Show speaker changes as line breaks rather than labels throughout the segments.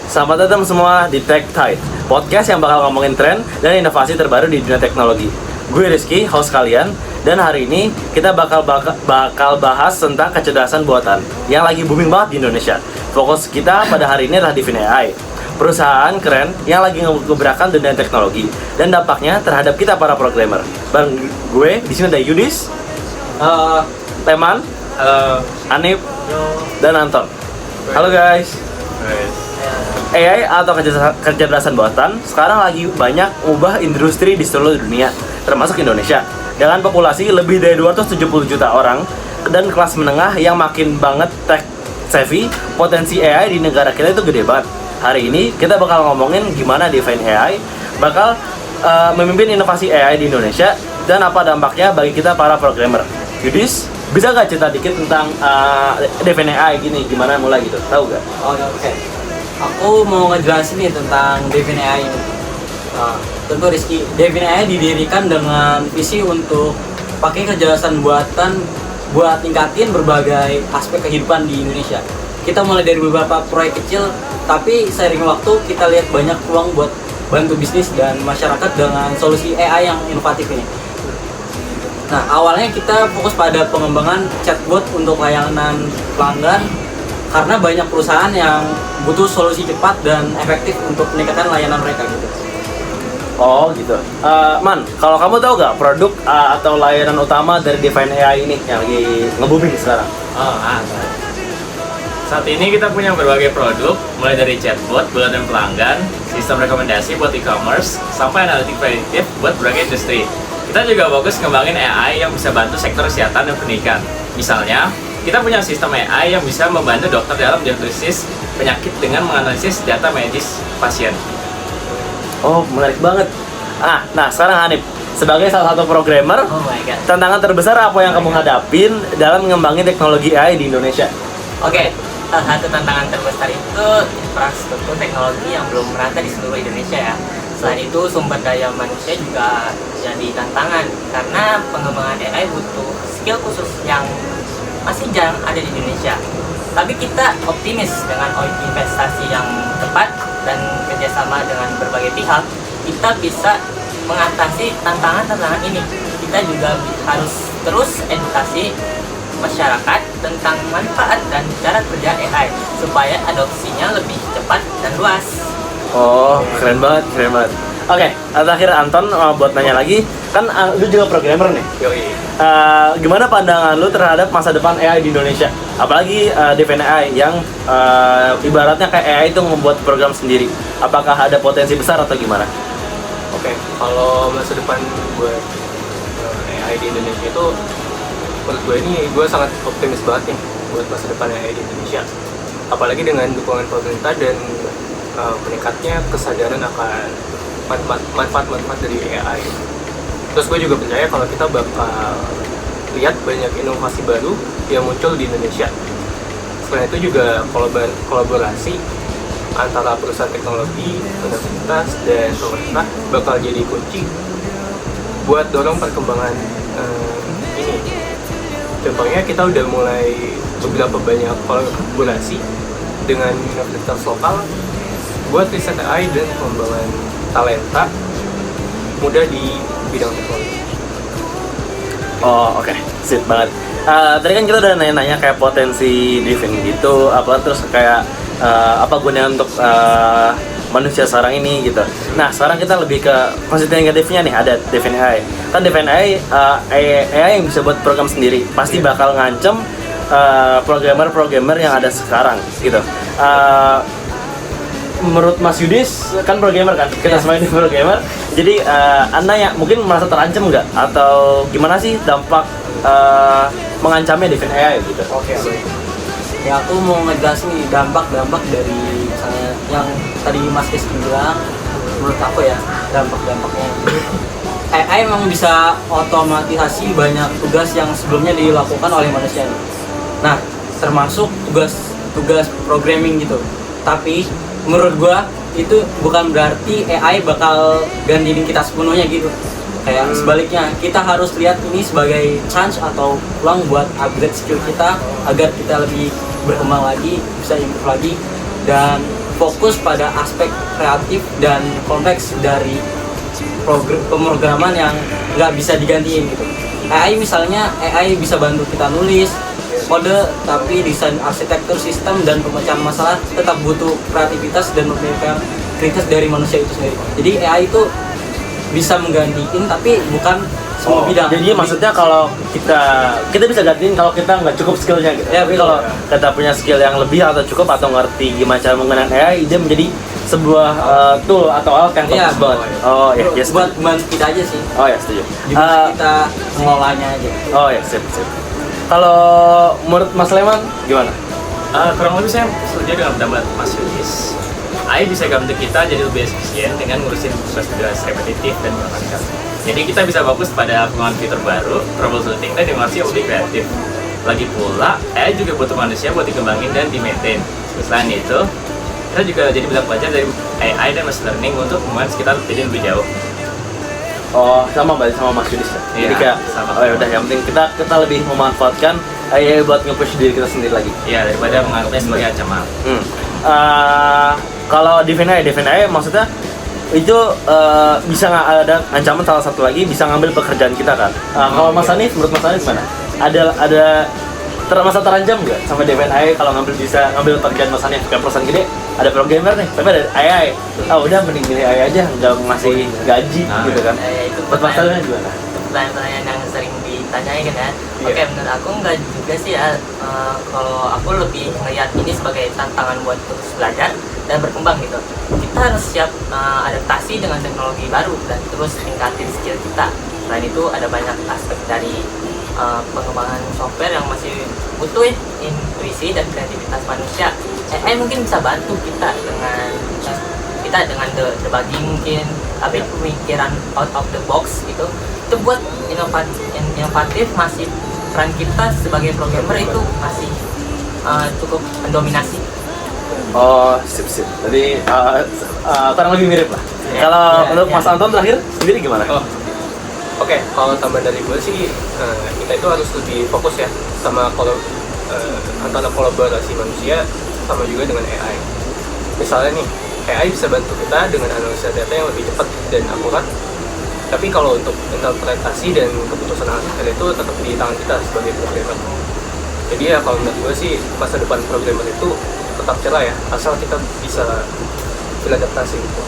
Selamat datang semua di Tech Tide, podcast yang bakal ngomongin tren dan inovasi terbaru di dunia teknologi. Gue Rizky, host kalian, dan hari ini kita bakal bahas tentang kecerdasan buatan yang lagi booming banget di Indonesia. Fokus kita pada hari ini adalah Divine AI, perusahaan keren yang lagi ngegebrakan dunia teknologi dan dampaknya terhadap kita para programmer. Bareng gue di sini ada Yudis, Teman, Anip, dan Anton. Halo guys. AI atau kecerdasan buatan sekarang lagi banyak ubah industri di seluruh dunia, termasuk Indonesia. Dengan populasi lebih dari 270 juta orang dan kelas menengah yang makin banget tech savvy, potensi AI di negara kita itu gede banget. Hari ini kita bakal ngomongin gimana Divine AI bakal memimpin inovasi AI di Indonesia dan apa dampaknya bagi kita para programmer. Yudis, bisa gak cerita dikit tentang Divine AI gini, gimana mulai gitu, tahu gak?
Oke. Aku mau ngejelasin nih tentang Divine AI ini. Tentu Rizky, Divine AI didirikan dengan visi untuk pakai kecerdasan buatan buat tingkatin berbagai aspek kehidupan di Indonesia. Kita mulai dari beberapa proyek kecil, tapi seiring waktu kita lihat banyak peluang buat bantu bisnis dan masyarakat dengan solusi AI yang inovatif ini. Nah, awalnya kita fokus pada pengembangan chatbot untuk layanan pelanggan karena banyak perusahaan yang butuh solusi cepat dan efektif untuk meningkatkan layanan mereka gitu.
Oh gitu. Man, kalau kamu tahu gak produk atau layanan utama dari Divine AI ini yang lagi nge-booming sekarang?
Saat ini kita punya berbagai produk, mulai dari chatbot buat pelanggan, sistem rekomendasi buat e-commerce, sampai analitik prediktif buat berbagai industri. Kita juga fokus ngembangin AI yang bisa bantu sektor kesehatan dan pendidikan. Misalnya, kita punya sistem AI yang bisa membantu dokter dalam diagnosis penyakit dengan menganalisis data medis pasien.
Oh, menarik banget. Nah sekarang Hanif, sebagai salah satu programmer, tantangan terbesar apa yang kamu hadapin dalam mengembangin teknologi AI di Indonesia?
Oke, salah satu tantangan terbesar itu infrastruktur teknologi yang belum merata di seluruh Indonesia ya. Selain itu, sumber daya manusia juga jadi tantangan karena pengembangan AI butuh skill khusus yang masih jarang ada di Indonesia. Tapi kita optimis dengan investasi yang tepat dan kerjasama dengan berbagai pihak, kita bisa mengatasi tantangan-tantangan ini. Kita juga harus terus edukasi masyarakat tentang manfaat dan cara kerja AI supaya adopsinya lebih cepat dan luas.
Oh, keren banget. Oke, terakhir Anton buat nanya lagi, kan lu juga programmer nih.
Yoi.
Gimana pandangan lu terhadap masa depan AI di Indonesia? Apalagi Divine AI yang ibaratnya kayak AI itu membuat program sendiri. Apakah ada potensi besar atau gimana?
Oke, kalau masa depan buat AI di Indonesia itu, menurut gue sangat optimis banget nih buat masa depan AI di Indonesia. Apalagi dengan dukungan pemerintah dan meningkatnya kesadaran akan manfaat-manfaat dari AI. Terus gue juga percaya kalau kita bakal lihat banyak inovasi baru yang muncul di Indonesia. Selain itu juga kolaborasi antara perusahaan teknologi, universitas, dan pemerintah bakal jadi kunci buat dorong perkembangan ini. Contohnya kita udah mulai beberapa banyak kolaborasi dengan universitas lokal buat riset AI dan pengembangan talenta muda di bidang teknologi.
Oh oke. Sip banget. Tadi kan kita udah nanya-nanya kayak potensi Divine gitu, terus kayak apa gunanya untuk manusia sekarang ini gitu. Nah sekarang kita lebih ke positif negatifnya nih, ada Divine AI. Kan Divine AI yang bisa buat program sendiri pasti bakal ngancem programmer yang ada sekarang gitu. Menurut Mas Yudis kan programmer kan, kita semua ini programmer. Jadi Anda ya mungkin merasa terancam nggak atau gimana sih dampak mengancamnya Divine AI gitu?
Oke. Ya aku mau ngejelasin nih dampak dari misalnya yang tadi Mas Rizky bilang. Menurut aku ya dampaknya AI memang bisa otomatisasi banyak tugas yang sebelumnya dilakukan oleh manusia. Nah, termasuk tugas programming gitu. Tapi menurut gua itu bukan berarti AI bakal gantiin kita sepenuhnya gitu. Kayak sebaliknya, kita harus lihat ini sebagai chance atau peluang buat upgrade skill kita agar kita lebih berkembang lagi, bisa improve lagi, dan fokus pada aspek kreatif dan kompleks dari pemrograman yang nggak bisa digantiin gitu. AI misalnya, AI bisa bantu kita nulis kode, tapi desain arsitektur sistem dan pemecahan masalah tetap butuh kreativitas dan pemikiran kritis dari manusia itu sendiri. Jadi AI itu bisa menggantiin tapi bukan semua bidang.
Jadi maksudnya kalau kita bisa gantiin kalau kita nggak cukup skillnya gitu.
Ya,
Tapi
betul.
kalau kita punya skill yang lebih atau cukup atau ngerti gimana cara menggunakan AI, dia menjadi sebuah tool atau alat yang
Iya,
bagus banget. Oh ya, yes.
buat bantu kita aja sih.
Oh ya, setuju.
Gimana kita mengelolanya aja.
Oh ya, sip. Kalau menurut Mas Leman gimana?
Kurang lebih saya setuju dengan pendapat Mas Yudis. AI bisa bantu kita jadi lebih efisien dengan ngurusin tugas-tugas repetitif dan menyenangkan. Jadi kita bisa fokus pada pengembangan fitur baru, troubleshooting, dan inovasi yang lebih kreatif. Lagi pula, AI juga butuh manusia buat dikembangin dan di-maintain. Selain itu, kita juga jadi bisa belajar dari AI dan machine learning untuk mengembangkan sekitar jadi lebih jauh.
Oh, sama berarti sama Mas Yudis ya. Jadi
Iya,
kayak
sama.
oh ya udah, yang penting kita lebih memanfaatkan AI buat nge-push diri kita sendiri lagi.
Ya, daripada menganggapnya sebagai ancaman.
Kalau defend AI maksudnya itu bisa nggak ada ancaman, salah satu lagi bisa ngambil pekerjaan kita kan. Kalau Mas Hanif, menurut Mas Hanif gimana? Ada masa terancam nggak sama defend AI kalau bisa ngambil pekerjaan Mas Hanif? Kayak perusahaan gede ada programmer nih, tapi ada AI. Udah mending milih AI aja, nggak ngasih gaji gitu kan.
Itu
Buat Mas Hanif gimana?
pertanyaan yang sering ditanyain kan ya. Oke, menurut aku enggak juga sih ya. Kalau aku lebih melihat ini sebagai tantangan buat terus belajar dan berkembang gitu. Kita harus siap adaptasi dengan teknologi baru dan terus tingkatin skill kita. Selain itu ada banyak aspek dari pengembangan software yang masih butuh intuisi dan kreativitas manusia. AI mungkin bisa bantu kita dengan debugging mungkin, tapi pemikiran out of the box gitu itu buat inovatif masih peran kita sebagai programmer itu masih cukup mendominasi.
Oh, sip. Jadi kurang lebih mirip lah.
Ya,
Kalau
ya,
untuk
ya.
Mas Anton terakhir sendiri gimana?
Oke, kalau tambahan dari gue sih, kita itu harus lebih fokus ya sama antara kolaborasi manusia sama juga dengan AI. Misalnya nih, AI bisa bantu kita dengan analisa data yang lebih cepat dan akurat. Tapi kalau untuk interpretasi dan keputusan akhir itu tetap di tangan kita sebagai programmer. Jadi ya kalau menurut gue sih masa depan programmer itu tetap cerah ya, asal kita bisa beradaptasi gitu.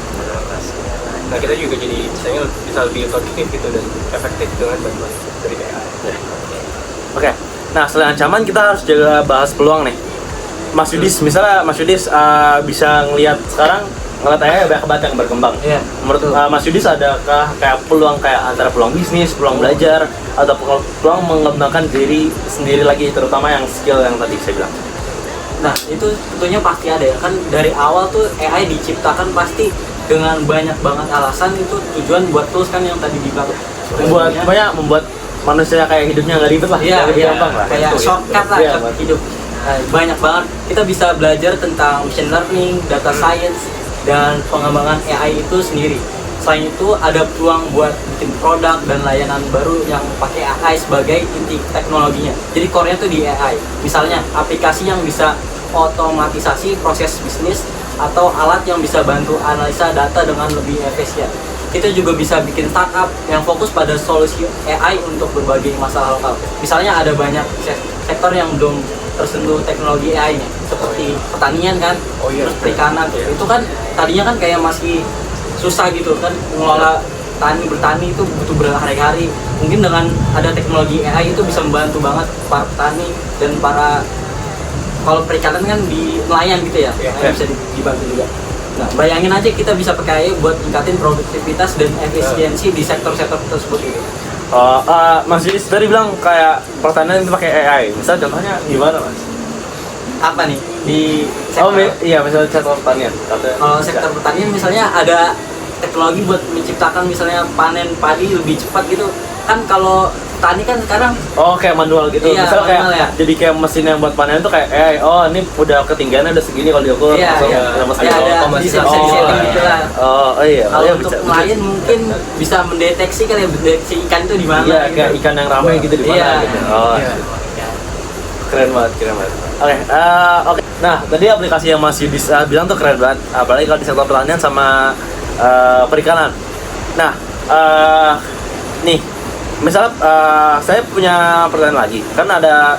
Nah kita juga jadi misalnya bisa lebih produktif gitu dan efektif dengan bantuan dari AI.
Oke. Nah, selain ancaman kita harus juga bahas peluang nih. Mas Yudis, misalnya Mas Yudis bisa ngelihat sekarang ngeliat AI banyak banget yang berkembang.
Iya.
Menurut Mas Yudis adakah kayak peluang kayak antara peluang bisnis, peluang belajar, atau peluang mengembangkan diri sendiri lagi, terutama yang skill yang tadi saya bilang?
Nah, itu tentunya pasti ada ya. Kan dari awal tuh AI diciptakan pasti dengan banyak banget alasan, itu tujuan buat tools kan yang tadi dibilang.
Membuat manusia kayak hidupnya nggak ribet lah,
Iya,
lebih
iya,
gampang lah.
kayak shortcut lah
Iya,
shortcut hidup. Nah, banyak banget kita bisa belajar tentang machine learning, data science, dan pengembangan AI itu sendiri. Selain itu ada peluang buat bikin produk dan layanan baru yang pakai AI sebagai inti teknologinya. Jadi core-nya tuh di AI. Misalnya aplikasi yang bisa otomatisasi proses bisnis atau alat yang bisa bantu analisa data dengan lebih efisien. Kita juga bisa bikin startup yang fokus pada solusi AI untuk berbagai masalah lokal. Misalnya ada banyak sektor yang belum tersentuh teknologi AI-nya, seperti pertanian kan, terus perikanan. Itu kan tadinya kan kayak masih susah gitu kan, mengelola bertani itu butuh berhari-hari. Mungkin dengan ada teknologi AI itu bisa membantu banget para petani dan para, kalau perikanan kan di nelayan gitu ya, bisa dibantu juga. Nah, bayangin aja kita bisa pakai AI buat tingkatin produktivitas dan efisiensi di sektor-sektor tersebut gitu.
Mas Yudis tadi bilang kayak pertanian itu pakai AI. Misal contohnya gimana, Mas?
Apa nih di sektor?
Iya, misalnya sektor pertanian.
Kalau sektor pertanian misalnya ada teknologi buat menciptakan misalnya panen padi lebih cepat gitu. Kan kalau petani kan sekarang
Oh, kayak manual gitu.
Iya,
Misalnya kayak
manual ya.
jadi kayak mesin yang buat panen tuh kayak oh ini udah ketinggiannya udah segini kalau diukur
iya,
langsung
iya.
ada mesin.
Ya, ada
otomatis.
bisa
Oh,
disetting
iya.
gitu lah.
Oh iya.
Kalau
iya,
untuk
bisa.
nelayan mungkin bisa mendeteksi kali ya, mendeteksi ikan itu di mana.
Iya,
gitu.
kayak ikan yang ramai gitu di mana
Iya.
gitu. Oh,
Iya.
keren banget. Oke, oke. Nah, tadi aplikasi yang Mas Yudis bilang tuh keren banget, apalagi kalau di sektor pertanian sama perikanan. Nah, nih, misalnya saya punya pertanyaan lagi, kan ada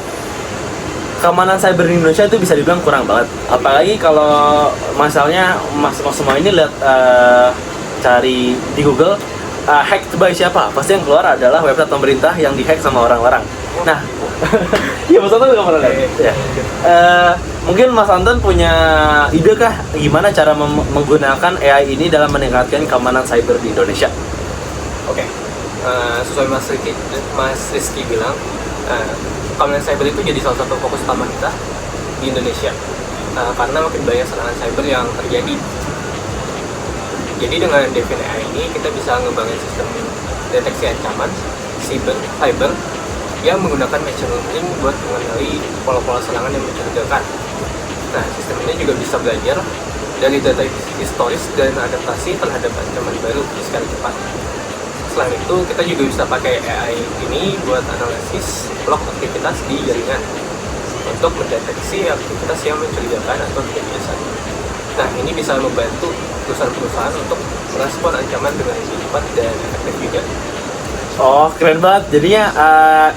keamanan cyber di Indonesia itu bisa dibilang kurang banget. Apalagi kalau masalahnya mas semua ini lihat cari di Google hacked by siapa? Pasti yang keluar adalah website pemerintah yang dihack sama orang-orang. Nah, iya Mas Anton nggak pernah lihat. Ya. Mungkin Mas Anton punya ide kah gimana cara menggunakan AI ini dalam meningkatkan keamanan cyber di Indonesia?
Oke. Sesuai Mas Rizky bilang, keamanan cyber itu jadi salah satu fokus utama kita di Indonesia, karena makin banyak serangan cyber yang terjadi. Jadi dengan Devin AI ini kita bisa ngembangin sistem deteksi ancaman cyber yang menggunakan machine learning buat mengenali pola-pola serangan yang mencurigakan. Nah, sistem ini juga bisa belajar dari data historis dan adaptasi terhadap ancaman baru secara cepat. Selain itu, kita juga bisa pakai AI ini buat analisis log aktivitas di jaringan untuk mendeteksi aktivitas yang mencurigakan atau tidak biasa. Nah, ini bisa membantu perusahaan-perusahaan untuk merespon ancaman dengan lebih cepat dan efektif juga.
Oh, keren banget. Jadinya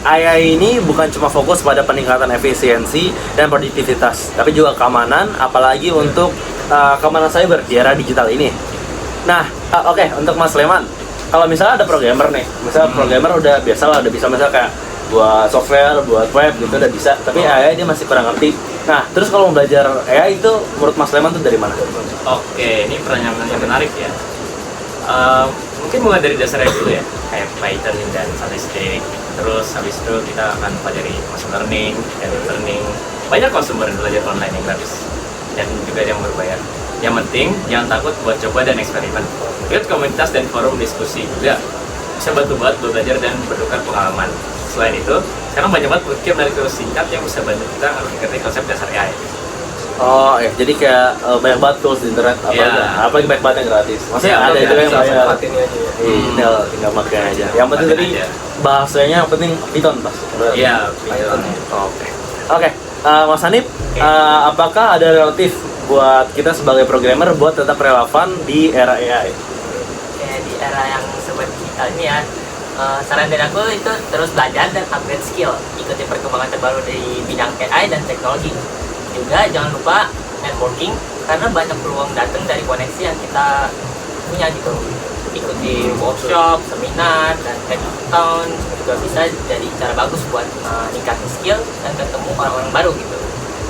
AI ini bukan cuma fokus pada peningkatan efisiensi dan produktivitas, tapi juga keamanan, apalagi untuk keamanan cyber di era digital ini. Nah, oke, untuk Mas Leman, kalau misalnya ada programmer nih, misalnya programmer udah biasa lah, udah bisa misalnya kayak buat software, buat web gitu udah bisa, tapi AI dia masih kurang ngerti. Nah, terus kalau mau belajar AI itu menurut Mas Leman tuh dari mana?
Oke, ini pertanyaan yang menarik ya. Mungkin mulai dari dasarnya dulu ya, kayak Python dan statistik. Terus habis itu kita akan pelajari machine learning dan learning. Banyak kok sumber belajar online yang gratis dan juga yang berbayar. Yang penting jangan takut buat coba dan eksperimen. Ikut komunitas dan forum diskusi juga bisa bantu buat belajar dan bertukar pengalaman. Selain itu, sekarang banyak banget bootcamp dari kursus singkat yang bisa bantu kita mengerti konsep dasar AI.
Oh, ya, jadi kayak banyak banget tools di internet, apalagi banyak banget yang gratis. Maksudnya ada juga yang
Saya
bayar.
manfaatin aja ya.
Tinggal pakai aja. Yang penting
Pakai
tadi
aja.
bahasanya yang penting Python, Mas.
Iya, Python.
Oke, Mas Hanif, apakah ada relatif buat kita sebagai programmer buat tetap relevan di era AI?
Kayak di era yang serba digital ini ya, saran dari aku itu terus belajar dan upgrade skill, ikuti perkembangan terbaru di bidang AI dan teknologi. Juga jangan lupa networking, karena banyak peluang datang dari koneksi yang kita punya gitu. Ikuti workshop, seminar, dan hackathon juga bisa jadi cara bagus buat ningkatin skill dan ketemu orang-orang baru gitu.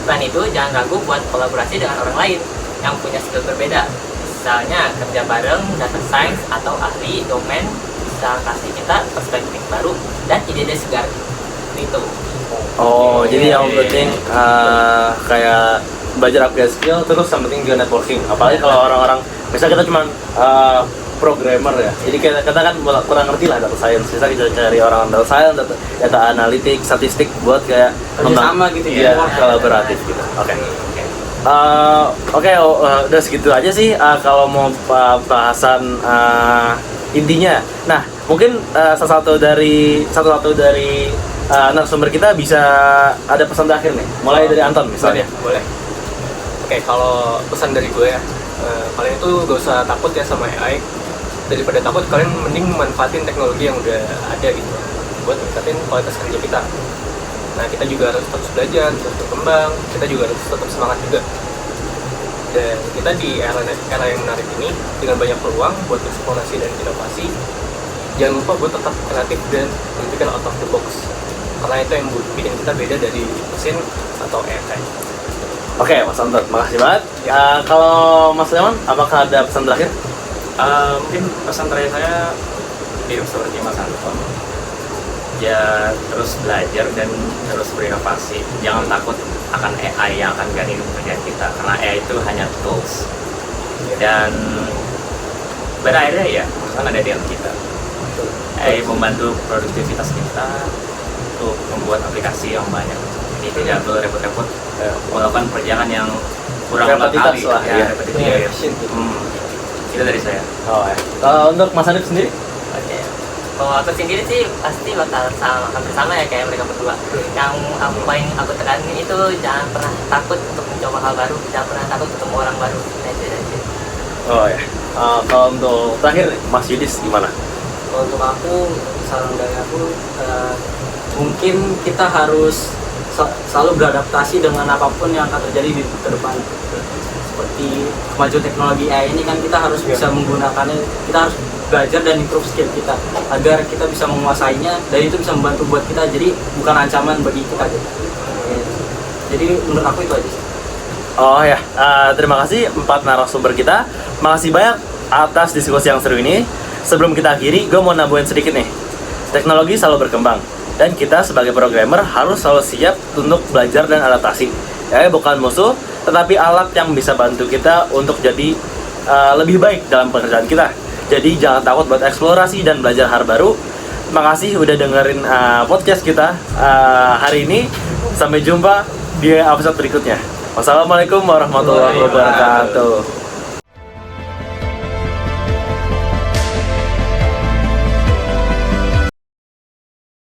Selain itu, jangan ragu buat kolaborasi dengan orang lain yang punya skill berbeda. Misalnya kerja bareng data science atau ahli domain bisa kasih kita perspektif baru dan ide-ide segar gitu.
Oh, jadi yang penting kayak belajar upgrade skill, terus yang penting juga networking. Apalagi kalau orang-orang, misalnya kita cuma programmer ya, jadi kita kan kurang ngerti lah data science. Bisa kita cari orang data science, data analitik, statistik buat kayak
Kerjasama gitu
ya,
ya.
kolaboratif gitu. Oke. Udah segitu aja sih kalau mau bahasan intinya. Nah, mungkin salah satu dari narasumber kita bisa ada pesan terakhir nih, mulai dari Anton misalnya.
Boleh. Oke, kalau pesan dari gue ya, kalian itu gak usah takut ya sama AI. Daripada takut, kalian mending manfaatin teknologi yang udah ada gitu buat meningkatin kualitas kerja kita. Nah, kita juga harus terus belajar, terus berkembang, kita juga harus tetap semangat juga. Dan kita di era yang menarik ini dengan banyak peluang buat eksplorasi dan inovasi. Jangan lupa buat tetap kreatif dan berpikir out of the box, karena itu yang bikin kita beda dari mesin atau AI.
Oke, Mas Anton, makasih banget. Kalau Mas Leman, apakah ada pesan terakhir?
Mungkin pesan terakhir saya mirip seperti Mas Anton. Ya terus belajar dan terus berinovasi. Jangan takut akan AI yang akan ganti pekerjaan kita, karena AI itu hanya tools. Dan pada akhirnya ya kan ada di dalam kita. AI membantu produktivitas kita untuk membuat aplikasi yang banyak. Jadi tidak perlu repot-repot melakukan pekerjaan yang kurang
Repetitif
kali
lah, iya.
repetitif.
Iya,
Iya.
efisien gitu.
Itu dari saya.
Oh ya. Kalau untuk Mas Hanif sendiri?
Oke. Kalau aku sendiri sih pasti bakal hampir sama ya kayak mereka berdua. Yang paling aku tekanin itu jangan pernah takut untuk mencoba hal baru, jangan pernah takut ketemu orang baru. Nah, itu aja.
Oh ya. Kalau untuk terakhir Mas Yudis gimana?
Kalau untuk aku, saran dari aku, mungkin kita harus selalu beradaptasi dengan apapun yang akan terjadi di ke depan. Seperti kemajuan teknologi AI ini kan kita harus bisa menggunakannya, kita harus belajar dan improve skill kita agar kita bisa menguasainya dan itu bisa membantu buat kita, jadi bukan ancaman bagi kita gitu. Jadi menurut aku itu aja sih.
Oh ya, terima kasih 4 narasumber kita. Makasih banyak atas diskusi yang seru ini. Sebelum kita akhiri, gue mau nambahin sedikit nih. Teknologi selalu berkembang, dan kita sebagai programmer harus selalu siap untuk belajar dan adaptasi. Ya, bukan musuh, tetapi alat yang bisa bantu kita untuk jadi lebih baik dalam pekerjaan kita. Jadi jangan takut buat eksplorasi dan belajar hal baru. Makasih udah dengerin podcast kita hari ini. Sampai jumpa di episode berikutnya. Wassalamualaikum warahmatullahi wabarakatuh.